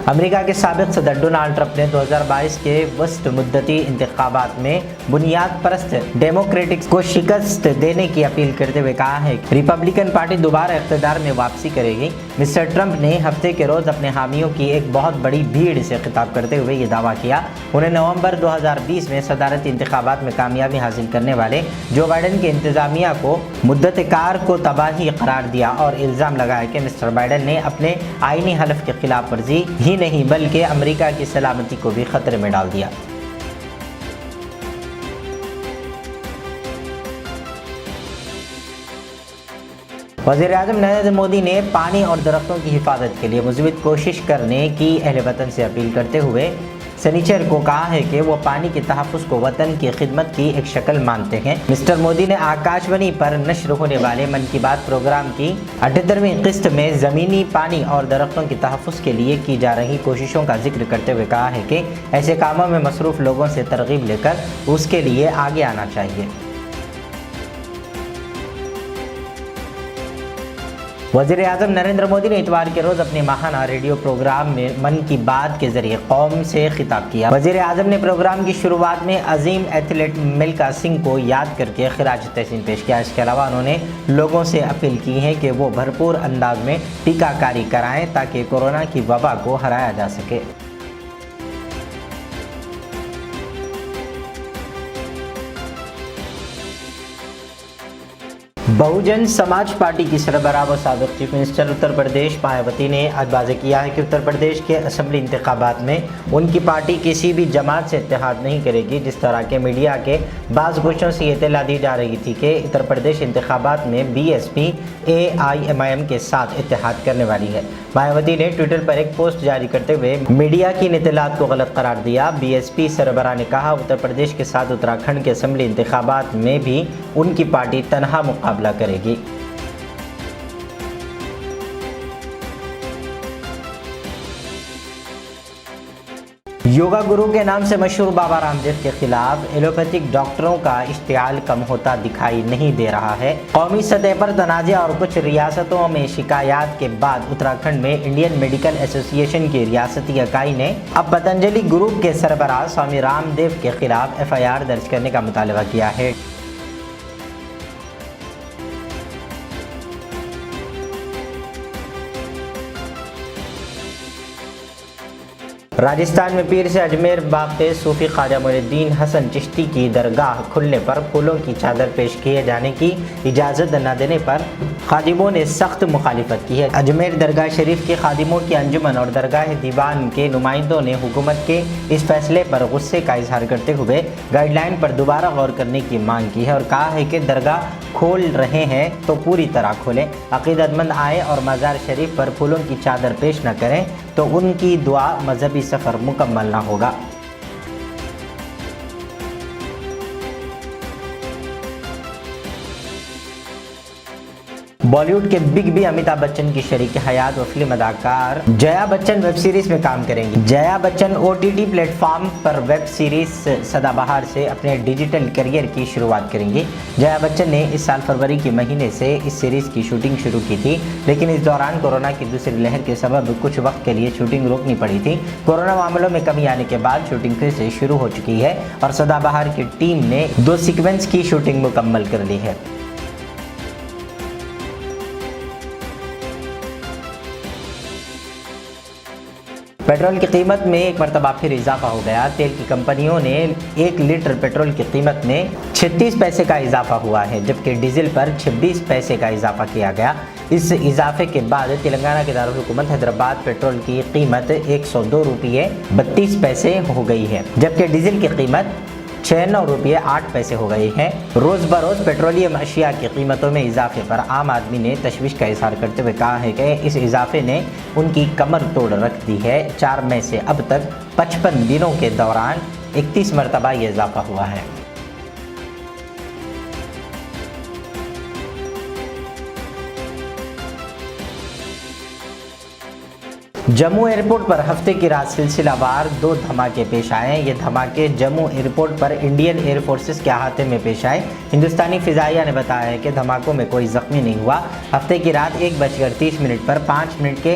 امریکہ کے سابق صدر ڈونالڈ ٹرمپ نے 2022 کے وسط مدتی انتخابات میں بنیاد پرست ڈیموکریٹکس کو شکست دینے کی اپیل کرتے ہوئے کہا ہے کہ ریپبلکن پارٹی دوبارہ اقتدار میں واپسی کرے گی۔ مسٹر ٹرمپ نے ہفتے کے روز اپنے حامیوں کی ایک بہت بڑی بھیڑ سے خطاب کرتے ہوئے یہ دعویٰ کیا۔ انہیں نومبر 2020 میں صدارتی انتخابات میں کامیابی حاصل کرنے والے جو بائیڈن کی انتظامیہ کو مدت کار کو تباہی قرار دیا اور الزام لگایا کہ مسٹر بائیڈن نے اپنے آئینی حلف کی خلاف ورزی ہی نہیں بلکہ امریکہ کی سلامتی کو بھی خطرے میں ڈال دیا۔ وزیر اعظم نریندر مودی نے پانی اور درختوں کی حفاظت کے لیے مثبت کوشش کرنے کی اہل وطن سے اپیل کرتے ہوئے سنیچر کو کہا ہے کہ وہ پانی کے تحفظ کو وطن کی خدمت کی ایک شکل مانتے ہیں۔ مسٹر مودی نے آکاش وانی پر نشر ہونے والے من کی بات پروگرام کی 78ویں قسط میں زمینی پانی اور درختوں کے تحفظ کے لیے کی جا رہی کوششوں کا ذکر کرتے ہوئے کہا ہے کہ ایسے کاموں میں مصروف لوگوں سے ترغیب لے کر اس کے لیے آگے آنا چاہیے۔ وزیر اعظم نریندر مودی نے اتوار کے روز اپنے ماہانہ ریڈیو پروگرام میں من کی بات کے ذریعے قوم سے خطاب کیا۔ وزیر اعظم نے پروگرام کی شروعات میں عظیم ایتھلیٹ ملکا سنگھ کو یاد کر کے خراج تحسین پیش کیا۔ اس کے علاوہ انہوں نے لوگوں سے اپیل کی ہے کہ وہ بھرپور انداز میں ٹیکہ کاری کرائیں تاکہ کورونا کی وبا کو ہرایا جا سکے۔ بہوجن سماج پارٹی کی سربراہ و سابق چیف منسٹر اتر پردیش مایاوتی نے آج واضح کیا ہے کہ اتر پردیش کے اسمبلی انتخابات میں ان کی پارٹی کسی بھی جماعت سے اتحاد نہیں کرے گی۔ جس طرح کے میڈیا کے بعض گوشوں سے یہ اطلاع دی جا رہی تھی کہ اتر پردیش انتخابات میں بی ایس پی AIMIM کے ساتھ اتحاد کرنے والی ہے۔ مایاوتی نے ٹویٹر پر ایک پوسٹ جاری کرتے ہوئے میڈیا کی ان اطلاعات کو غلط قرار دیا۔ BSP سربراہ نے کہا اتر پردیش کے ساتھ اتراکھنڈ کے اسمبلی انتخابات میں بھی ان کی پارٹی تنہا مقابلہ کرے گی۔ یوگا گرو کے نام سے مشہور بابا رام دیو کے خلاف ایلوپیتھک ڈاکٹروں کا اشتعال کم ہوتا دکھائی نہیں دے رہا ہے۔ قومی سطح پر تنازع اور کچھ ریاستوں میں شکایات کے بعد اتراکھنڈ میں انڈین میڈیکل ایسوسی ایشن کی ریاستی اکائی نے اب پتنجلی گروپ کے سربراہ سوامی رام دیو کے خلاف FIR درج کرنے کا مطالبہ کیا ہے۔ راجستھان میں پیر سے اجمیر باغ صوفی خواجہ معین الدین حسن چشتی کی درگاہ کھلنے پر پھولوں کی چادر پیش کیے جانے کی اجازت نہ دینے پر خادموں نے سخت مخالفت کی ہے۔ اجمیر درگاہ شریف کے خادموں کی انجمن اور درگاہ دیوان کے نمائندوں نے حکومت کے اس فیصلے پر غصے کا اظہار کرتے ہوئے گائیڈ لائن پر دوبارہ غور کرنے کی مانگ کی ہے اور کہا ہے کہ درگاہ کھول رہے ہیں تو پوری طرح کھولیں۔ عقیدت مند آئیں اور مزار شریف پر پھولوں کی چادر پیش نہ کریں تو ان کی دعا مذہبی سفر مکمل نہ ہوگا۔ بالی ووڈ کے بگ بی امیتابھ بچن کی شریک حیات و فلم اداکار جیا بچن ویب سیریز میں کام کریں گی۔ جیا بچن OTT پلیٹ فارم پر ویب سیریز سدا بہار سے اپنے ڈیجیٹل کیریئر کی شروعات کریں گی۔ جیا بچن نے اس سال فروری کے مہینے سے اس سیریز کی شوٹنگ شروع کی تھی، لیکن اس دوران کورونا کی دوسری لہر کے سبب کچھ وقت کے لیے شوٹنگ روکنی پڑی تھی۔ کورونا معاملوں میں کمی آنے کے بعد شوٹنگ پھر سے شروع ہو چکی ہے اور سدا بہار کی ٹیم نے 2 سیکوینس کی شوٹنگ مکمل کر لی ہے۔ پیٹرول کی قیمت میں ایک مرتبہ پھر اضافہ ہو گیا۔ تیل کی کمپنیوں نے 1 لیٹر پیٹرول کی قیمت میں 36 پیسے کا اضافہ ہوا ہے، جبکہ ڈیزل پر 26 پیسے کا اضافہ کیا گیا۔ اس اضافے کے بعد تلنگانہ کے دارالحکومت حیدرآباد پیٹرول کی قیمت 102 روپے 32 پیسے ہو گئی ہے، جبکہ ڈیزل کی قیمت 96 روپے 8 پیسے ہو گئی ہے۔ روز بروز پیٹرولیم اشیاء کی قیمتوں میں اضافے پر عام آدمی نے تشویش کا اظہار کرتے ہوئے کہا ہے کہ اس اضافے نے ان کی کمر توڑ رکھ دی ہے۔ 4 مئی سے اب تک 55 دنوں کے دوران 31 مرتبہ یہ اضافہ ہوا ہے۔ جموں ایئرپورٹ پر ہفتے کی رات سلسلہ وار 2 دھماکے پیش آئے۔ یہ دھماکے جموں ایئرپورٹ پر انڈین ایئر فورسز کے احاطے میں پیش آئے۔ ہندوستانی فضائیہ نے بتایا ہے کہ دھماکوں میں کوئی زخمی نہیں ہوا۔ ہفتے کی رات 1:30 پر 5 منٹ کے